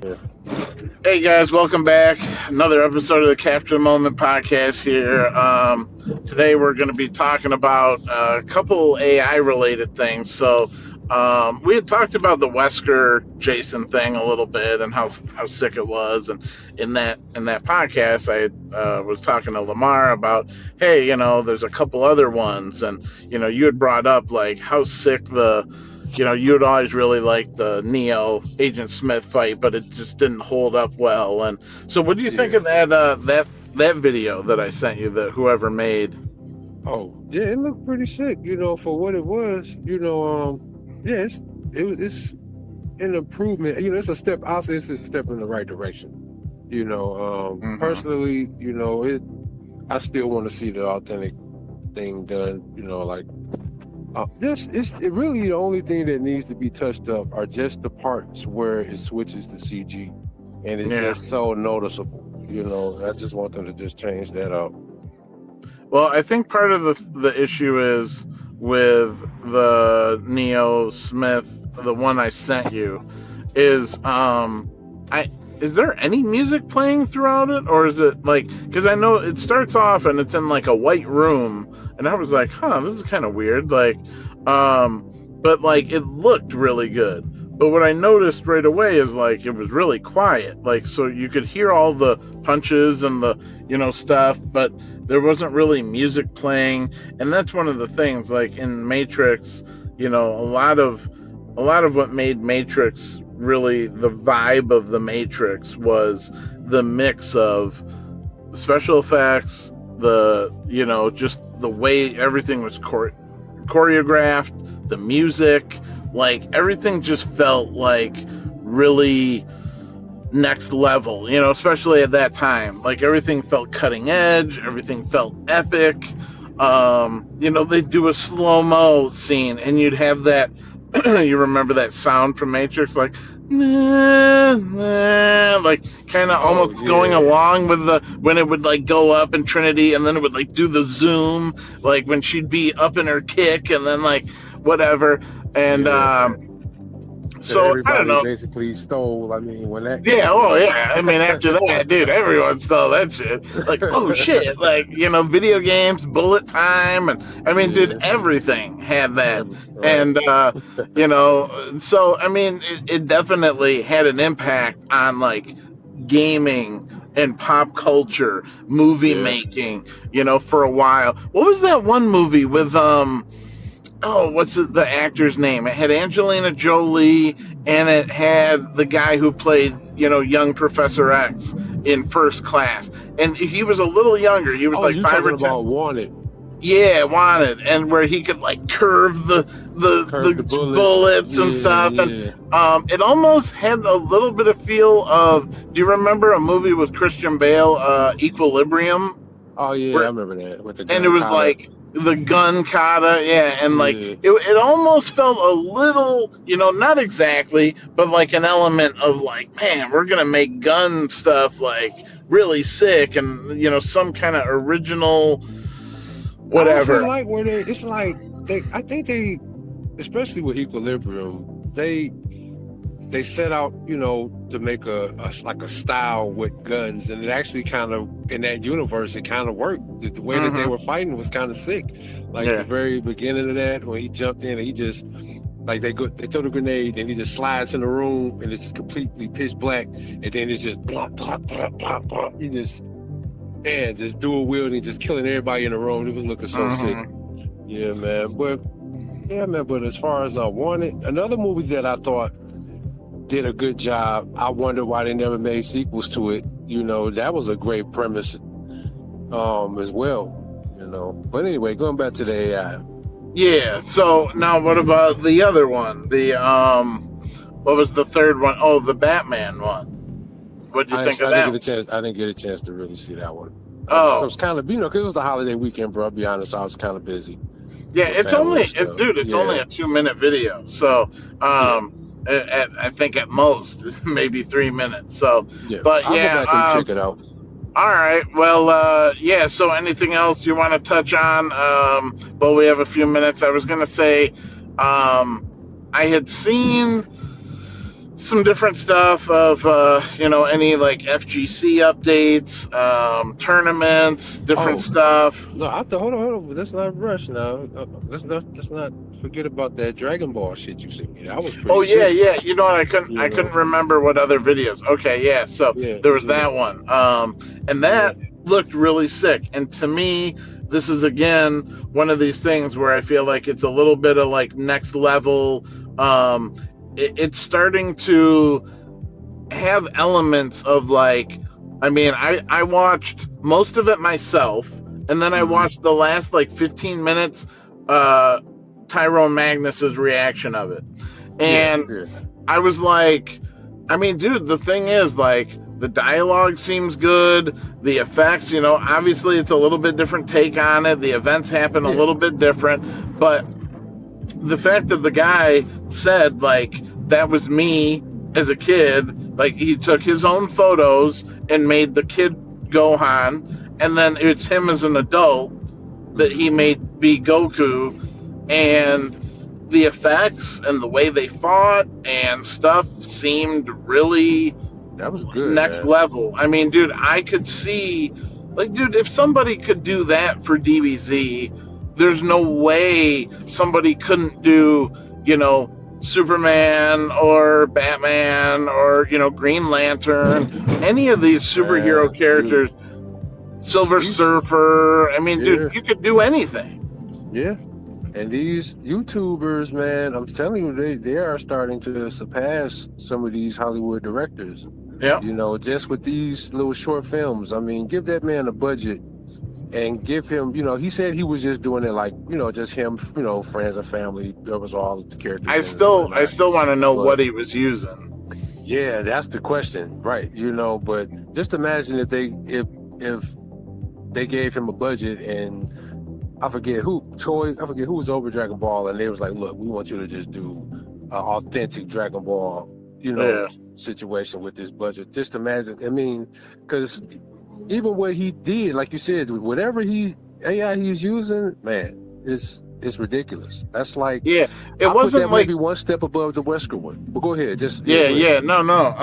Yeah. Hey guys, welcome back. Another episode of the Capture the Moment podcast here. Today we're going to be talking about a couple AI related things. We had talked about the Wesker Jason thing a little bit and how sick it was, and in that podcast I was talking to Lamar about, hey, there's a couple other ones, and you had brought up like how sick you had always really liked the Neo Agent Smith fight, but it just didn't hold up well. And so, what do you think Yeah. of that video that I sent you that whoever made? Oh, yeah. It looked pretty sick, for what it was. Yeah, it's an improvement. It's a step. I'll say it's a step in the right direction. Hmm. Personally, I still want to see the authentic thing done. It really the only thing that needs to be touched up are just the parts where it switches to CG, and it's Yeah. just so noticeable. I just want them to just change that up. Well, I think part of the issue is with the Neo Smith, the one I sent you, is I is there any music playing throughout it, or is it like, because I know it starts off and it's in like a white room, and I was like, huh, this is kind of weird, like, but like it looked really good. But what I noticed right away is like it was really quiet, like so you could hear all the punches and the stuff, but there wasn't really music playing, and that's one of the things like in Matrix, a lot of what made Matrix really the vibe of the Matrix was the mix of special effects, just the way everything was choreographed, the music, like everything just felt like really next level, especially at that time. Like everything felt cutting edge, everything felt epic. They'd do a slow mo scene and you'd have that you remember that sound from Matrix, like nah, nah, like kind of Oh almost going yeah, along with the when it would like go up in Trinity, and then it would like do the zoom, like when she'd be up in her kick, and then like whatever. And yeah. That so I don't everybody know. basically stole. I mean, when that, Yeah, oh yeah. I mean, after that, dude, everyone stole that shit. Like, oh shit, like video games, bullet time, and I mean, dude, yeah, everything had that. right. And so I mean, it definitely had an impact on like gaming and pop culture, movie Yeah. making. For a while. What was that one movie with what's the actor's name? It had Angelina Jolie, and it had the guy who played, young Professor X in First Class, and he was a little younger. He was Oh, like you five or talking ten. about Wanted? Yeah, wanted, and where he could like curve Curve the the bullet. bullets and Yeah, stuff, and yeah. it almost had a little bit of feel of. Do you remember a movie with Christian Bale, Equilibrium? Oh yeah, I Where remember that with the and it gun was kata. like the gun kata, yeah, and like Yeah, it almost felt a little, not exactly, but like an element of like, man, we're gonna make gun stuff like really sick, and some kind of original I also whatever. like where they. It's like they. I think they, especially with Equilibrium, they set out, to make like a style with guns, and it actually kind of in that universe it kind of worked. The way that they Hmm. were fighting was kind of sick. Like the Yeah. very beginning of that, when he jumped in and he just like they throw the grenade and he just slides in the room and it's completely pitch black, and then it's just blah blah blah blah blah. He just dual wielding, just killing everybody in the room. It was looking so sick. Hmm. Yeah, man. But as far as I wanted, another movie that I thought did a good job. I wonder why they never made sequels to it. That was a great premise, as well. But anyway, going back to the AI. Yeah. So now, what about the other one? What was the third one? Oh, the Batman one. What'd you I think of didn't that? get a chance. I didn't get a chance to really see that one. I Oh, was kind of, because it was the holiday weekend, bro. I'll be honest, I was kind of busy yeah. with family and stuff. Dude, it's only Yeah, a 2 minute video. So, yeah, I think at most maybe 3 minutes. So, yeah. but I'll go yeah. back and check it out. All right. Well, yeah. So, anything else you want to touch on? Well, we have a few minutes. I was gonna say, I had seen some different stuff of any like FGC updates, tournaments, different Oh stuff. no, hold on. Let's not rush now. Let's not forget about that Dragon Ball shit you sent me. That was Oh pretty yeah, sick. yeah. You know what? You I couldn't know. remember what other videos. Okay, yeah. So Yeah, there was yeah, that one, and yeah, that looked really sick. And to me, this is again one of these things where I feel like it's a little bit of like next level. Um, it's starting to have elements of like, I mean, I watched most of it myself, and then I hmm watched the last like 15 minutes, uh, Tyrone Magnus's reaction of it, yeah, and yeah, I was like, I mean, dude, the thing is, like, the dialogue seems good. The effects, obviously it's a little bit different take on it. The events happen a yeah. little bit different. But the fact that the guy said, like, that was me as a kid, like, he took his own photos and made the kid Gohan, and then it's him as an adult that he hmm made be Goku, and the effects and the way they fought and stuff seemed really That was good, next man. level. I mean, dude, I could see, like, dude, if somebody could do that for DBZ, there's no way somebody couldn't do, Superman or Batman or, Green Lantern, any of these superhero Dude, characters, Silver these, Surfer. I mean, dude, yeah, you could do anything. yeah. And these YouTubers, man, I'm telling you, they are starting to surpass some of these Hollywood directors. Yeah. Just with these little short films. I mean, give that man a budget and give him, he said he was just doing it like, just him, friends and family. There was all the characters I in it and still I whatnot. still want to know But what he was using. yeah, that's the question, right? But just imagine if they gave him a budget and I forget who was over Dragon Ball, and they was like, look, we want you to just do an authentic Dragon Ball, Yeah. situation with this budget. Just imagine, I mean, because even what he did, like you said, whatever AI he's using, man, it's ridiculous. That's like, Yeah. It I put wasn't that like maybe one step above the Wesker one. But go ahead, yeah, go ahead. yeah, no, no.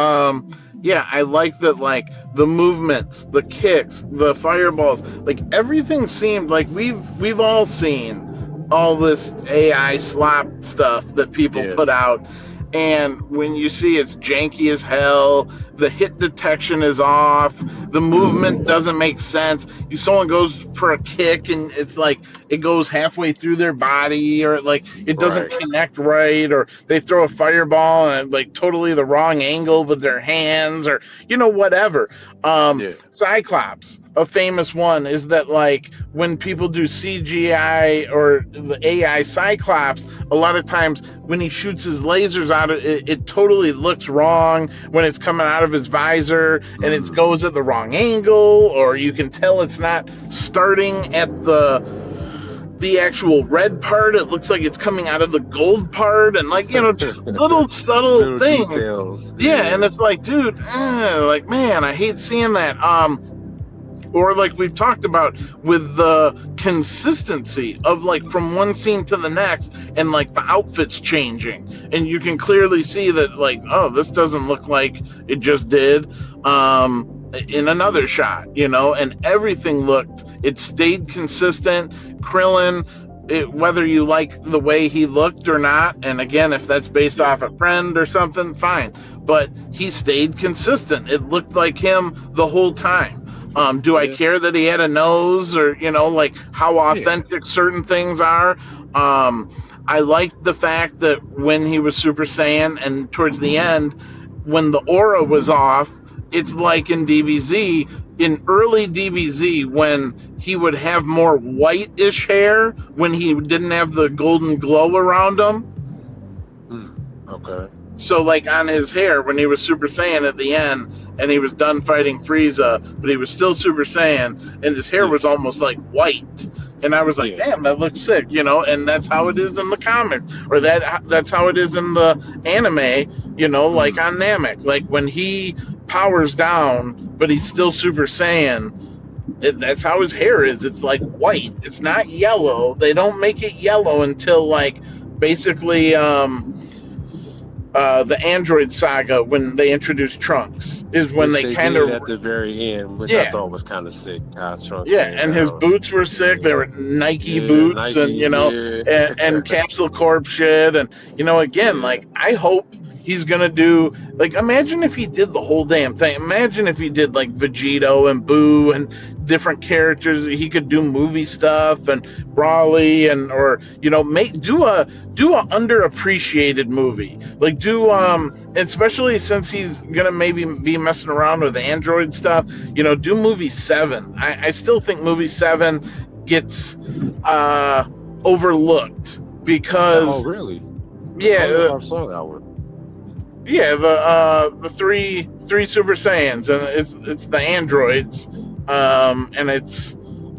Yeah, I like that, like the movements, the kicks, the fireballs, like everything seemed like we've all seen all this AI slop stuff that people Yeah, put out. And when you see it's janky as hell, the hit detection is off, the movement doesn't make sense. Someone goes for a kick and it's like it goes halfway through their body, or like it doesn't right. connect right, or they throw a fireball and like totally the wrong angle with their hands, or whatever. Yeah, Cyclops, a famous one, is that like when people do CGI or the AI Cyclops, a lot of times when he shoots his lasers out, it totally looks wrong when it's coming out of his visor, and it mm, goes at the wrong angle, or you can tell it's not starting at the actual red part. It looks like it's coming out of the gold part, and like just little subtle little things. details. Yeah, and Yeah, it's like, dude, like, man, I hate seeing that. Or like we've talked about with the consistency of like from one scene to the next, and like the outfits changing, and you can clearly see that, like, oh, this doesn't look like it just did in another shot, and everything it stayed consistent. Krillin, whether you like the way he looked or not, and again, if that's based yeah, off a friend or something, fine, but he stayed consistent. It looked like him the whole time. Do I yeah, care that he had a nose, or like how yeah, authentic certain things are? I liked the fact that when he was Super Saiyan and towards the end, when the aura was off, it's like in DBZ, in early DBZ, when he would have more whitish hair when he didn't have the golden glow around him. mm, okay, So, like on his hair, when he was Super Saiyan at the end, and he was done fighting Frieza, but he was still Super Saiyan, and his hair yeah, was almost like white. And I was like, yeah, damn, that looks sick, and that's how it is in the comics, or that's how it is in the anime, like mm, on Namek. Like when he powers down, but he's still Super Saiyan, that's how his hair is. It's like white. It's not yeah, yellow. They don't make it yellow until like basically the Android saga when they introduced Trunks is when Which they they kind did of at the very end, which I yeah thought was kind of sick. How Trunks yeah, came and his down. boots were sick. They Yeah, were Nike yeah, boots, Nike. and Yeah, and Capsule Corp shit, and again, yeah. like I hope he's gonna do like imagine if he did the whole damn thing. Imagine if he did like Vegito and Boo and different characters. He could do movie stuff and Brawly and or make do a underappreciated movie. Like do especially since he's gonna maybe be messing around with Android stuff. Do movie 7. I still think movie 7 gets overlooked Oh, because really? I yeah, don't know if I saw that one. yeah, the three Super Saiyans, and it's the androids, and it's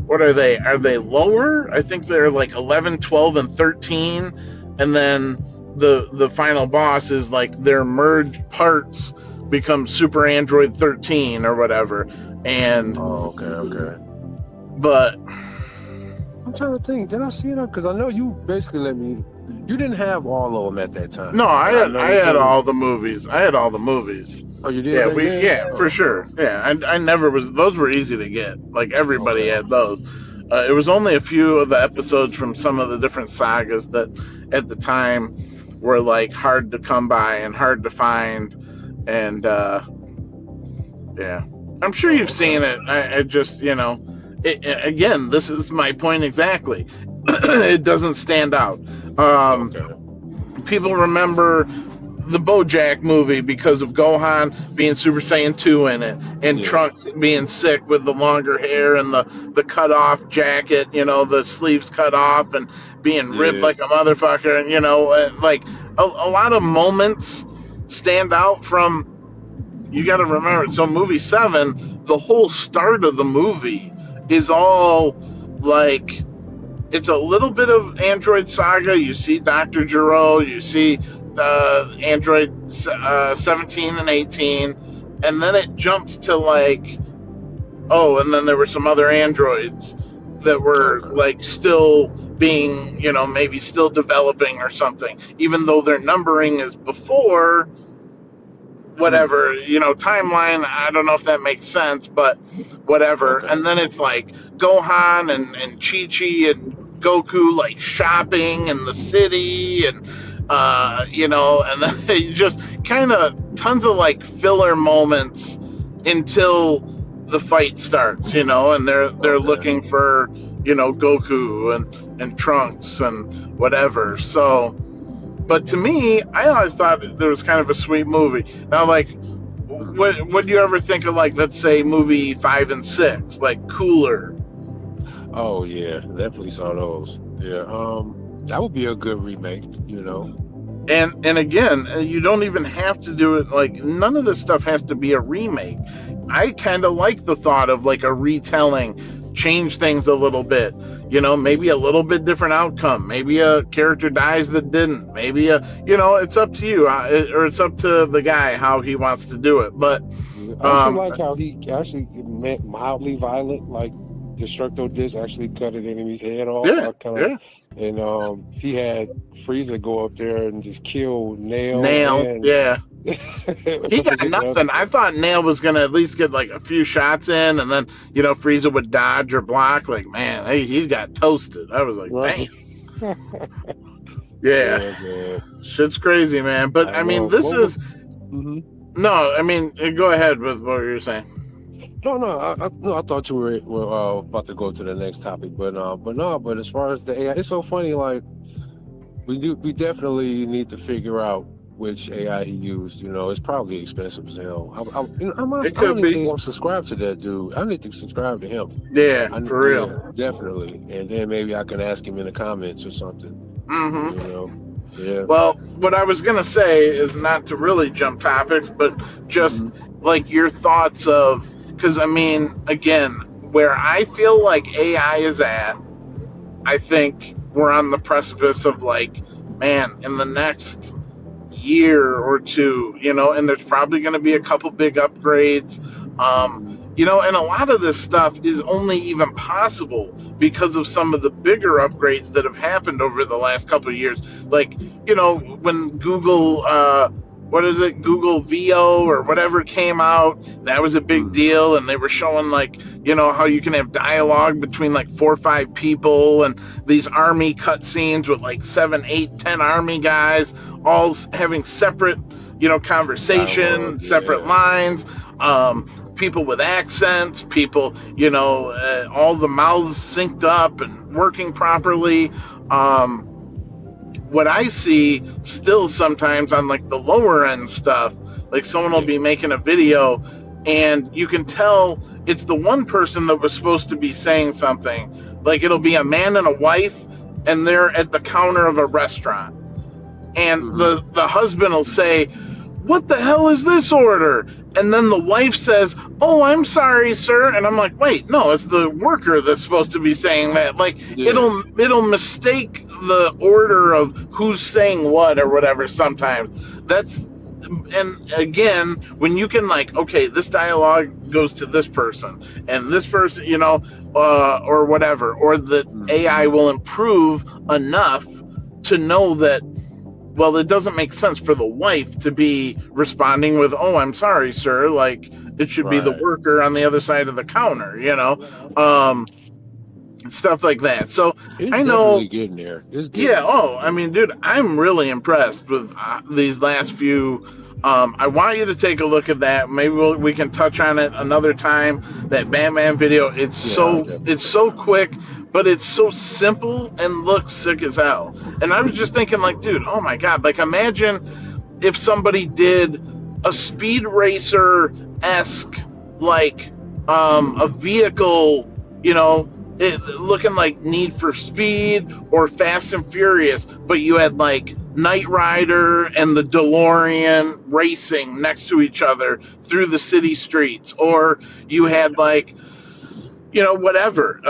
what are they? Are they lower? I think they're like 11, 12, and 13, and then the final boss is like their merged parts become Super Android 13 or whatever, and Oh, okay, okay. but I'm trying to think. Did I see it? Because I know you basically let me. You didn't have all of them at that time, no, and I I know had until. all the movies. I had all the movies. Oh, you did Yeah, back then? for Oh, sure. Yeah, I never was. Those were easy to get. Like everybody okay. had those. It was only a few of the episodes from some of the different sagas that, at the time, were like hard to come by and hard to find. And yeah, I'm sure Oh, you've okay. seen it. I just again, this is my point exactly. It doesn't stand out. Okay. People remember the BoJack movie because of Gohan being Super Saiyan 2 in it, and Yeah. Trunks being sick with the longer hair and the cut off jacket, the sleeves cut off and being ribbed Yeah. like a motherfucker, and like a lot of moments stand out from. You got to remember, so movie 7, the whole start of the movie is all like it's a little bit of Android Saga. You see Dr. Gero, you see Android 17 and 18, and then it jumps to like, oh, and then there were some other androids that were Okay. like still being, maybe still developing or something, even though their numbering is before Hmm. whatever timeline. I don't know if that makes sense, but whatever. Okay. And then it's like Gohan and Chi Chi and Goku like shopping in the city, and and then they just kind of tons of like filler moments until the fight starts, and they're Okay. looking for Goku and Trunks and whatever. So but to me, I always thought it was kind of a sweet movie. Now, like, what do you ever think of, like, let's say movie 5 and 6, like Cooler? Oh yeah, definitely saw those. Yeah. That would be a good remake. And again, you don't even have to do it like none of this stuff has to be a remake. I kind of like the thought of like a retelling, change things a little bit. Maybe a little bit different outcome. Maybe a character dies that didn't. Maybe it's up to you, or it's up to the guy how he wants to do it. But I actually like how he actually meant mildly violent, like Destructo Disc actually cut an enemy's head off. yeah, I kind of, yeah, and he had Frieza go up there and just kill Nail Nail, and yeah. He I got forget the other nothing. I guy. thought Nail was gonna at least get like a few shots in, and then Frieza would dodge or block. Like man, he got toasted. I was like, damn, Right. yeah, Yeah, man. shit's crazy, man. But I I mean, know. this What was? is Hmm. no. I mean, go ahead with what you were saying. No, no, no. I thought you were about to go to the next topic, but no. But as far as the AI, it's so funny. Like we definitely need to figure out which AI he used. It's probably expensive as hell. It I don't could even be, think I'm subscribed to that dude. I need to subscribe to him. yeah, for Yeah, real. definitely. And then maybe I can ask him in the comments or something. Hmm. You know, yeah. Well, what I was gonna say is not to really jump topics, but just Hmm. like your thoughts of because I mean, again, where I feel like AI is at. I think we're on the precipice of like, man, in the next year or two, and there's probably going to be a couple big upgrades. Hmm. And a lot of this stuff is only even possible because of some of the bigger upgrades that have happened over the last couple of years. Like, when Google what is it, Google VO or whatever came out. That was a big Mm. deal, and they were showing like, how you can have dialogue between like 4 or 5 people, and these army cutscenes with like 7, 8, 10 army guys all having separate, Dialogue, conversation, separate yeah. lines. People with accents, people, all the mouths synced up and working properly. What I see still sometimes on like the lower end stuff, like someone will Yeah. be making a video and you can tell it's the one person that was supposed to be saying something. Like it'll be a man and a wife and they're at the counter of a restaurant. And Hmm. the husband will say, "What the hell is this order?" And then the wife says, "Oh, I'm sorry, sir." And I'm like, "Wait, no, it's the worker that's supposed to be saying that." Like Yeah. it'll mistake the order of who's saying what or whatever sometimes. That's And again, when you can like, okay, this dialogue goes to this person and this person, or whatever, or the AI Hmm. will improve enough to know that, well, it doesn't make sense for the wife to be responding with, "Oh, I'm sorry, sir." Like it should be the Right. worker on the other side of the counter, stuff like that. So It's I know, definitely getting there. It's yeah. getting there. Oh, I mean, dude, I'm really impressed with these last few. I want you to take a look at that. Maybe we can touch on it another time. That Batman video. It's Yeah, I'll so definitely it's check it so out. quick, but it's so simple and looks sick as hell. And I was just thinking, like, dude, oh my god, like imagine if somebody did a speed racer esque, like a vehicle, looking like Need for Speed or Fast and Furious, but you had like Knight Rider and the DeLorean racing next to each other through the city streets, or you Yeah. had like, whatever,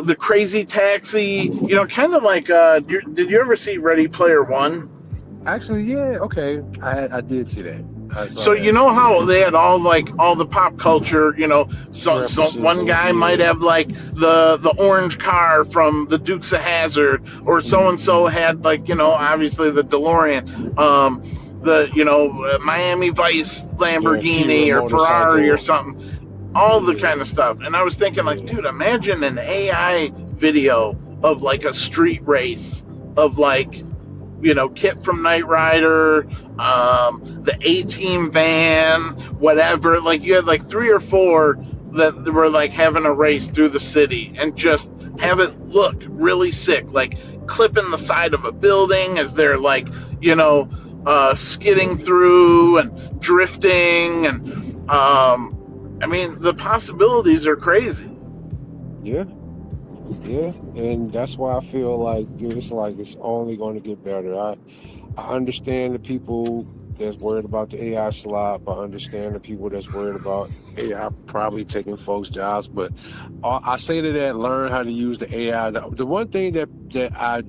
the Crazy Taxi, kind of like, did you ever see Ready Player One? Actually, yeah. Okay. I did see that. I saw So you that. know Yeah. how they had all like all the pop culture, so References one and guy might yeah. have like the orange car from the Dukes of Hazzard, or so and so Hmm. had like, obviously the DeLorean, the Miami Vice Yeah. Kira Lamborghini or Ferrari or motorcycle. something, all the Yeah. kind of stuff. And I was thinking like, Yeah. dude, imagine an AI video of like a street race of like, Kit from Knight Rider, the A Team van, whatever. Like you had like 3 or 4 that were like having a race through the city and just have it look really sick, like clipping the side of a building as they're like, skidding through and drifting. And I mean, the possibilities are crazy. Yeah. Yeah. And that's why I feel like it's only going to get better. I understand the people that's worried about the AI slop. I understand the people that's worried about AI probably taking folks' jobs. But I say to that, learn how to use the AI. The one thing that I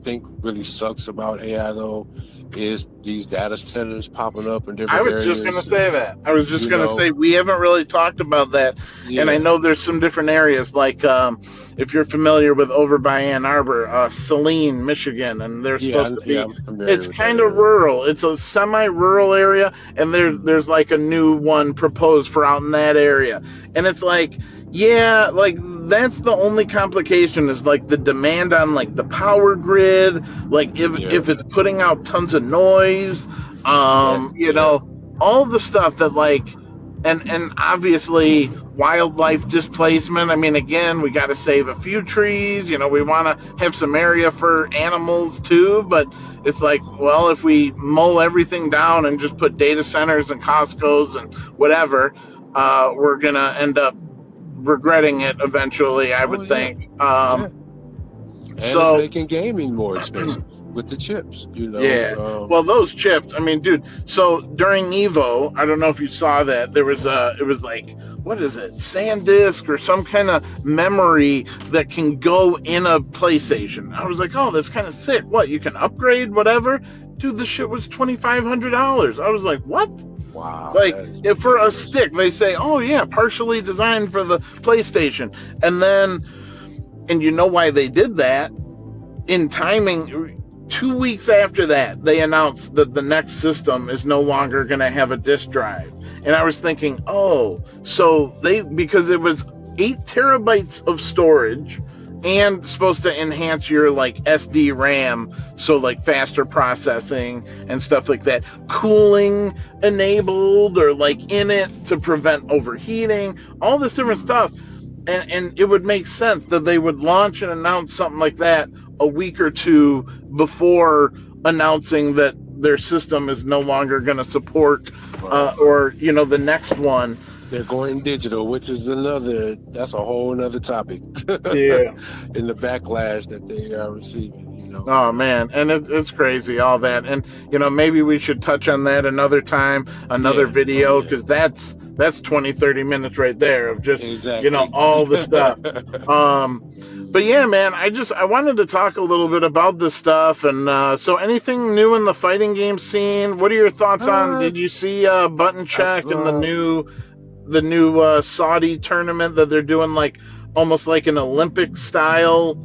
think really sucks about AI though is these data centers popping up in I different was just going to areas. say that. I was just You going to know, say we haven't really talked about that. And I yeah, know there's some different areas, like if you're familiar with over by Ann Arbor, Saline, Michigan, and they're yeah, supposed to yeah. be. I'm familiar It's with that kind of area. rural. It's a semi-rural area, and there's Mhm. like a new one proposed for out in that area. And it's like, yeah, like that's the only complication is like the demand on like the power grid, like Yeah, if it's putting out tons of noise, that, yeah. all the stuff that like, and obviously wildlife displacement. I mean, again, we got to save a few trees. We want to have some area for animals too, but it's like, well, if we mow everything down and just put data centers and Costco's and whatever, we're gonna end up regretting it eventually, I Oh would yeah, think. yeah. And it's So making gaming more expensive with the chips, Yeah. Well, those chips, I mean, dude, so during Evo, I don't know if you saw that, it was like, what is it? SanDisk or some kind of memory that can go in a PlayStation. I was like, oh, that's kind of sick. What, you can upgrade whatever? Dude, the shit was $2,500. I was like, what? wow, Like, that is if for a ridiculous. stick, they say, oh, yeah, partially designed for the PlayStation. And then, and you know why they did that? In timing, 2 weeks after that, they announced that the next system is no longer going to have a disk drive. And I was thinking, oh, so because it was 8 terabytes of storage and supposed to enhance your like SD RAM, so like faster processing and stuff like that, cooling enabled or like in it to prevent overheating, all this different stuff. And it would make sense that they would launch and announce something like that a week or two before announcing that their system is no longer going to support or the next one. They're going digital, which is that's a whole nother topic. Yeah. In the backlash that they are receiving, Oh man, and it's crazy, all that. And maybe we should touch on that another time, another video, because that's 20-30 minutes right there of just exactly. all the stuff. But yeah, man, I wanted to talk a little bit about this stuff. And so anything new in the fighting game scene? What are your thoughts on, did you see Button Check and the new Saudi tournament that they're doing, like almost like an Olympic style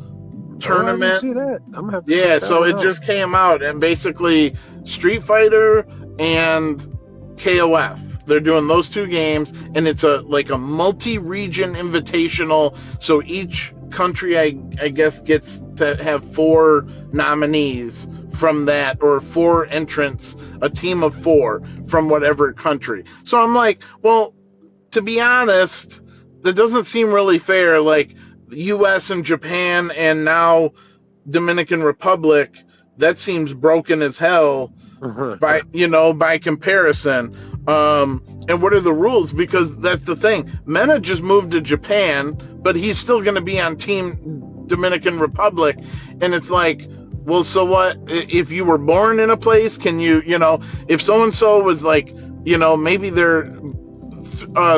tournament? I didn't see that. I'm gonna have to yeah, check that so it out. just came out, and basically Street Fighter and KOF. They're doing those 2 games, and it's a multi-region invitational. So each country, I guess, gets to have 4 nominees from that, or 4 entrants, a team of 4 from whatever country. So I'm like, well, to be honest, that doesn't seem really fair. Like the U.S. and Japan and now Dominican Republic, that seems broken as hell by comparison. And what are the rules? Because that's the thing. Mena just moved to Japan, but he's still going to be on Team Dominican Republic. And it's like, well, so what? If you were born in a place, can you, if so-and-so was like, maybe they're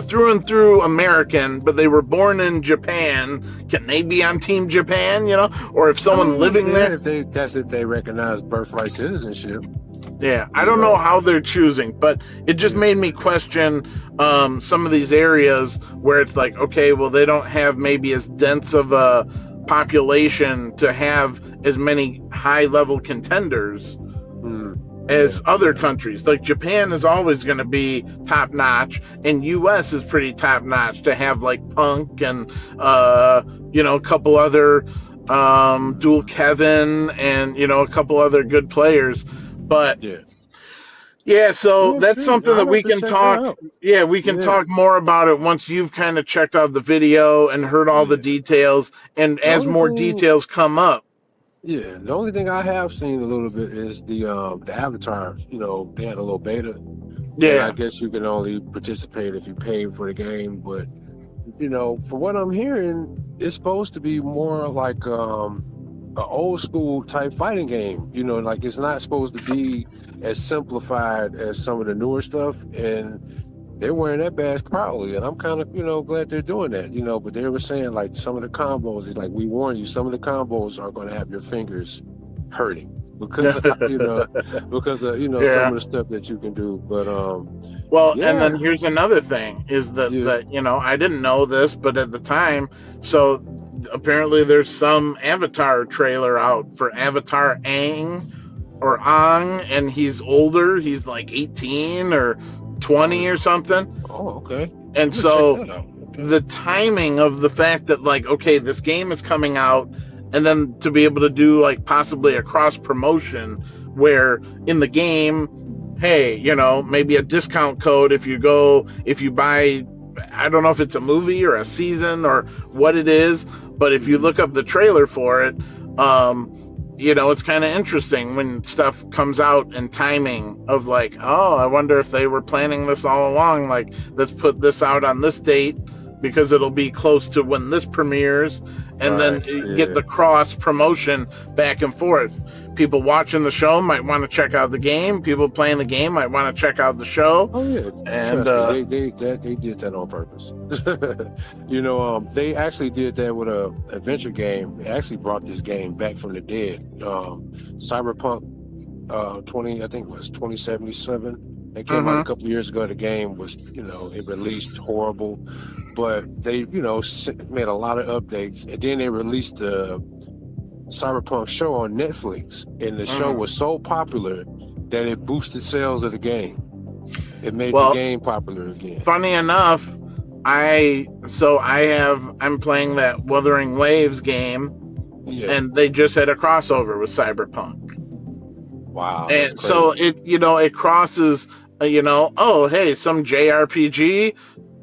through and through American, but they were born in Japan, can they be on Team Japan, Or if someone living there... If they recognize birthright citizenship. Yeah, I don't know how they're choosing, but it just made me question some of these areas where it's like, okay, well, they don't have maybe as dense of a population to have as many high-level contenders as other countries. Like Japan is always going to be top-notch, and U.S. is pretty top-notch to have like Punk and, a couple other Dual Kevin and, a couple other good players. But so that's something that we can talk. Yeah, we can talk more about it once you've kind of checked out the video and heard all the details, and as more details come up. Yeah, the only thing I have seen a little bit is the Avatar. They had a little beta. Yeah, and I guess you can only participate if you pay for the game. But for what I'm hearing, it's supposed to be more like an old school type fighting game. Like it's not supposed to be as simplified as some of the newer stuff, and they're wearing that badge proudly, and I'm kind of glad they're doing that. But they were saying like some of the combos is like, we warn you, some of the combos are going to have your fingers hurting because because of some of the stuff that you can do. But and then here's another thing is that I didn't know this, but at the time, so apparently there's some Avatar trailer out for Avatar Aang, and he's older. He's like 18 or 20 or something. Oh, okay. And so the timing of the fact that like, okay, this game is coming out, and then to be able to do like possibly a cross promotion where in the game, hey, maybe a discount code if you buy, I don't know if it's a movie or a season or what it is, but if you look up the trailer for it, it's kind of interesting when stuff comes out and timing of like, oh, I wonder if they were planning this all along. Like, let's put this out on this date because it'll be close to when this premieres, and then get the cross promotion back and forth. People watching the show might want to check out the game. People playing the game might want to check out the show. Oh yeah, and they did that on purpose. They actually did that with a adventure game. They actually brought this game back from the dead. Cyberpunk 2077. It came out a couple of years ago. The game was, it released horrible, but they, made a lot of updates, and then they released the Cyberpunk show on Netflix, and the show was so popular that it boosted sales of the game. It made the Well, game popular again. funny enough, I'm playing that Wuthering Waves game, Yeah. and they just had a crossover with Cyberpunk. Wow, that's And so crazy. it crosses, oh, hey, some JRPG,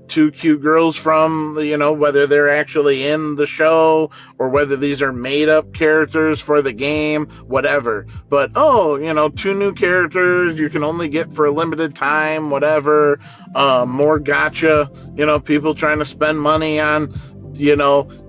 two cute girls from, whether they're actually in the show or whether these are made up characters for the game, whatever. But, two new characters you can only get for a limited time, whatever. More gotcha, people trying to spend money on,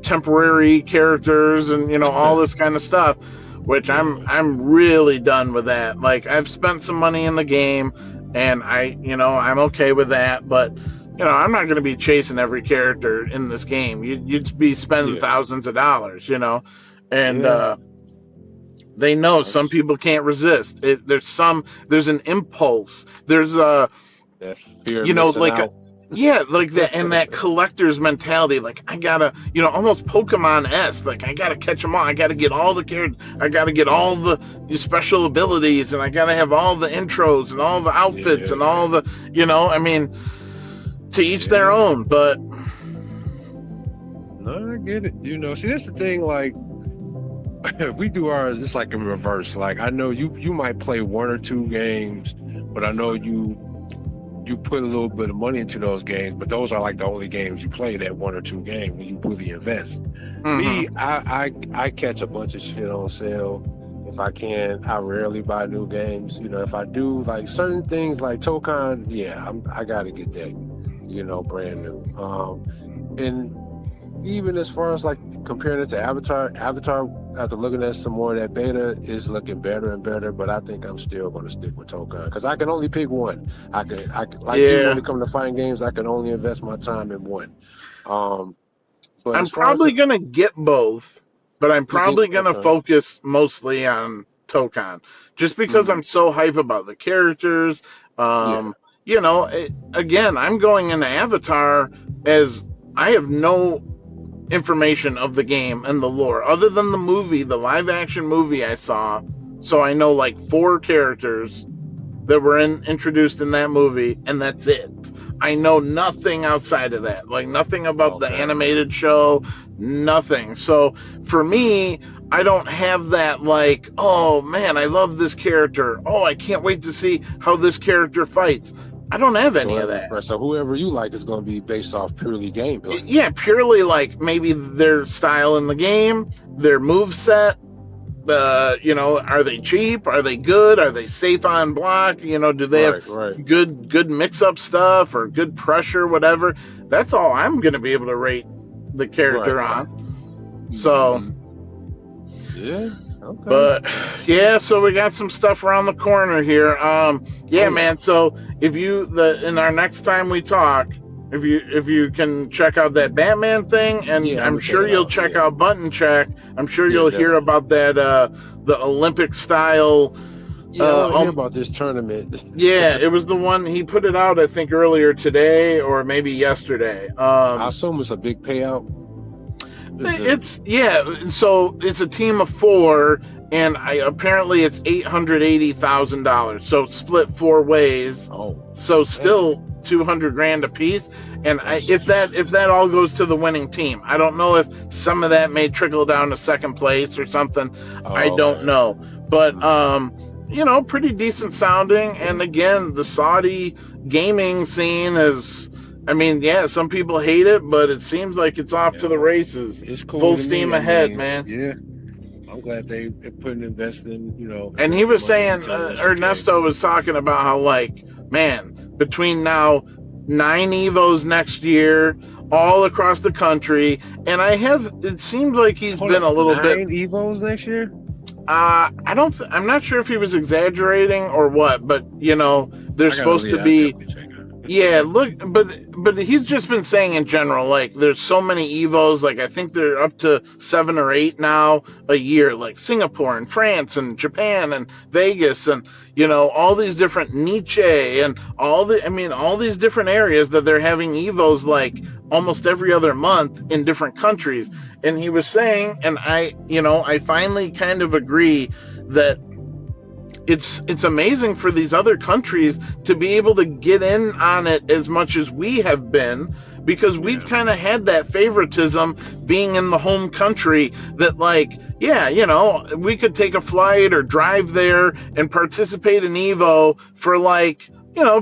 temporary characters and, all this kind of stuff. Which Yeah. I'm really done with that. Like, I've spent some money in the game, and I'm okay with that. But I'm not going to be chasing every character in this game. You'd be spending Yeah. thousands of dollars, and Yeah. they know some That's people can't resist. There's an impulse. There's that fear of missing like out. like that, and that collector's mentality. Like, I gotta, almost Pokemon-esque. Like, I gotta catch them all. I gotta get all the characters. I gotta get all the special abilities, and I gotta have all the intros and all the outfits and Yeah. all the, I mean, to each their Yeah. own. But No, I get it. See, that's the thing. Like, if we do ours, it's like in reverse. Like, I know you might play one or two games, but I know you put a little bit of money into those games, but those are like the only games you play, that one or two games when you really invest. Me, I catch a bunch of shit on sale if I can. I rarely buy new games. If I do, like certain things like Tokan, yeah, I gotta get that, brand new. And even as far as like comparing it to Avatar, after looking at some more of that beta, is looking better and better. But I think I'm still going to stick with Tokan because I can only pick one. I can like even yeah, when it comes to fighting games, I can only invest my time in one. But I'm as far as probably gonna get both, but I'm you think, probably gonna okay, focus mostly on Tokan, just because I'm so hype about the characters. yeah, Again, I'm going into Avatar as I have no information of the game and the lore other than the movie, the live action movie I saw. So I know like 4 characters that were introduced in that movie, and that's it. I know nothing outside of that, like nothing about the okay, animated show, nothing. So for me, I don't have that, like, oh man, I love this character. Oh, I can't wait to see how this character fights. I don't have any of that. so whoever you like is going to be based off purely gameplay. Yeah, purely like maybe their style in the game, their move set. Are they cheap? Are they good? Are they safe on block? Do they have Right, good mix up stuff or good pressure, whatever? That's all I'm going to be able to rate the character right. on. So, Yeah, okay. but yeah, so we got some stuff around the corner here. Yeah, Oh, man. So if in our next time we talk, if you can check out that Batman thing, and yeah, I'm I'm gonna check sure it you'll out. check Yeah, out Button Check. I'm sure yeah, you'll hear definitely. about that the Olympic style. Yeah, I want to hear about this tournament. Yeah, it was the one he put it out, I think, earlier today or maybe yesterday. I assume it's a big payout. Is it? So it's a team of 4, and apparently it's $880,000. So split 4 ways. Oh, So man, still 200 grand a piece. And that's if that all goes to the winning team, I don't know if some of that may trickle down to second place or something. I don't okay. know, but pretty decent sounding. And again, the Saudi gaming scene is. I mean, yeah, some people hate it, but it seems like it's off to the Yeah, races. it's cool Full to me. steam I ahead, mean, man. yeah, I'm glad they put investing, And he investing was money saying, into SNK. Ernesto was talking about how, like, man, between now 9 Evos next year, all across the country, and it seems like he's Hold been up, a little bit. 9 Evos next year? I'm not sure if he was exaggerating or what, but there's I gotta supposed to I'll be. definitely check it out. Yeah, look, but he's just been saying in general, like, there's so many Evos, like I think they're up to 7 or 8 now a year, like Singapore and France and Japan and Vegas and all these different Nietzsche and all these different areas that they're having Evos like almost every other month in different countries. and he was saying, and I finally kind of agree that it's amazing for these other countries to be able to get in on it as much as we have been, because we've kind of had that favoritism being in the home country, that like, yeah, we could take a flight or drive there and participate in Evo for like,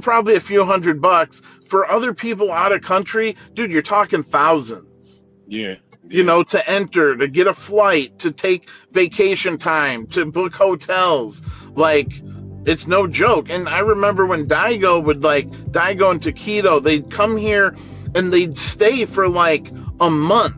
probably a few $100. For other people out of country, dude, you're talking thousands. Yeah. To enter, to get a flight, to take vacation time, to book hotels. Like, it's no joke. And I remember when Daigo and Taquito, they'd come here and they'd stay for like a month.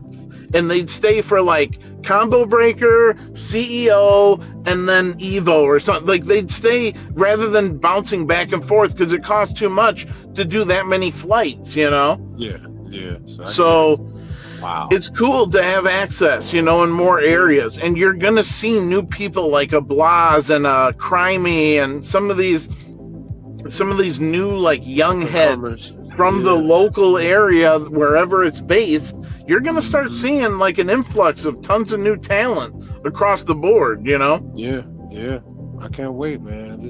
And they'd stay for like Combo Breaker, CEO, and then Evo or something. Like, they'd stay rather than bouncing back and forth, because it costs too much to do that many flights, Yeah. So wow. It's cool to have access, in more areas. And you're going to see new people like a Blas and a Crimey and some of these new like young heads from the local area, wherever it's based. You're going to start seeing like an influx of tons of new talent across the board, Yeah. I can't wait, man.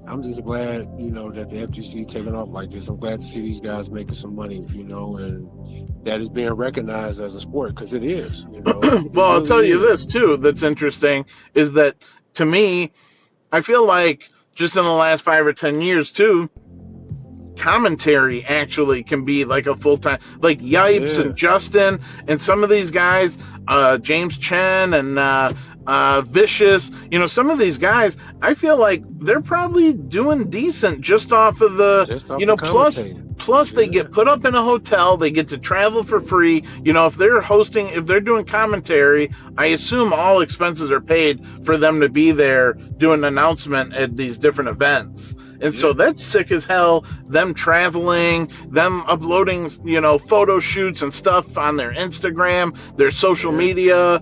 I'm just glad, that the FGC taking off like this. I'm glad to see these guys making some money, and that is being recognized as a sport, because it is. Well, I'll tell you this too. That's interesting is that, to me, I feel like just in the last 5 or 10 years too, commentary actually can be like a full-time, like Yipes and Justin and some of these guys, James Chen and Vicious, some of these guys, I feel like they're probably doing decent just off of the, plus they get put up in a hotel, they get to travel for free. If they're doing commentary, I assume all expenses are paid for them to be there doing an announcement at these different events. And so that's sick as hell, them traveling, them uploading, photo shoots and stuff on their Instagram, their social media,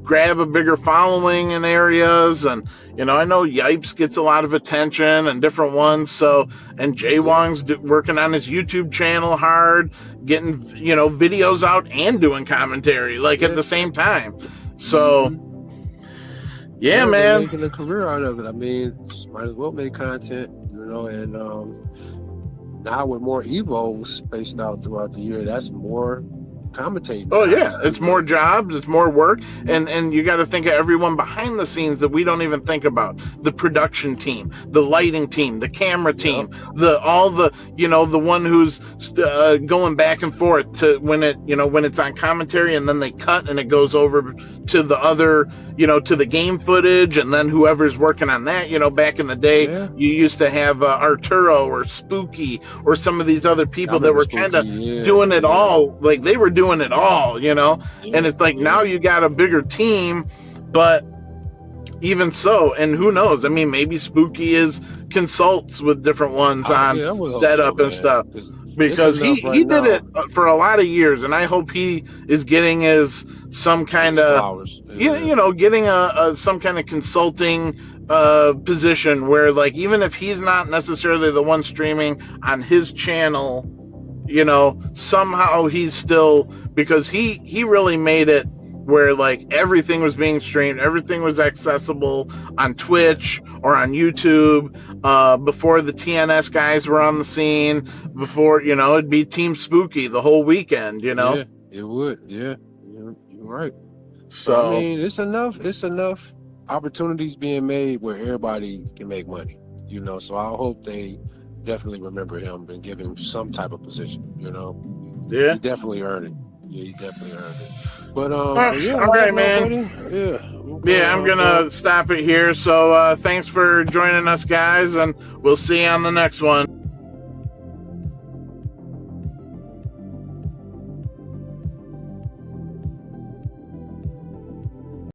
grab a bigger following in areas. And, I know Yipes gets a lot of attention and different ones. So, and Jay Wong's working on his YouTube channel hard, getting, videos out and doing commentary, like at the same time. So, yeah, man. Making a career out of it. I mean, might as well make content, and now with more Evos spaced out throughout the year, that's more commentating. Oh yeah, it's more jobs, it's more work, and you got to think of everyone behind the scenes that we don't even think about. The production team, the lighting team, the camera team, the one who's going back and forth to when it's on commentary, and then they cut and it goes over to the other, to the game footage, and then whoever's working on that. Back in the day, you used to have Arturo or Spooky or some of these other people that were kind of doing it all. Like, they were doing it all, and it's like now you got a bigger team, but even so, and who knows? I mean, maybe Spooky consults with different ones on setup and stuff, because he did it for a lot of years, and I hope he is getting some kind of getting some kind of consulting position where, like, even if he's not necessarily the one streaming on his channel, somehow he's still, because he really made it where like everything was being streamed, everything was accessible on Twitch or on YouTube, before the TNS guys were on the scene, before, it'd be Team Spooky the whole weekend, Yeah, it would. Yeah, you're right. So I mean, it's enough opportunities being made where everybody can make money, so I hope they definitely remember him and give him some type of position, Yeah. He definitely earned it. Yeah, he definitely earned it. But all right, man. I'm gonna stop it here. So thanks for joining us, guys, and we'll see you on the next one.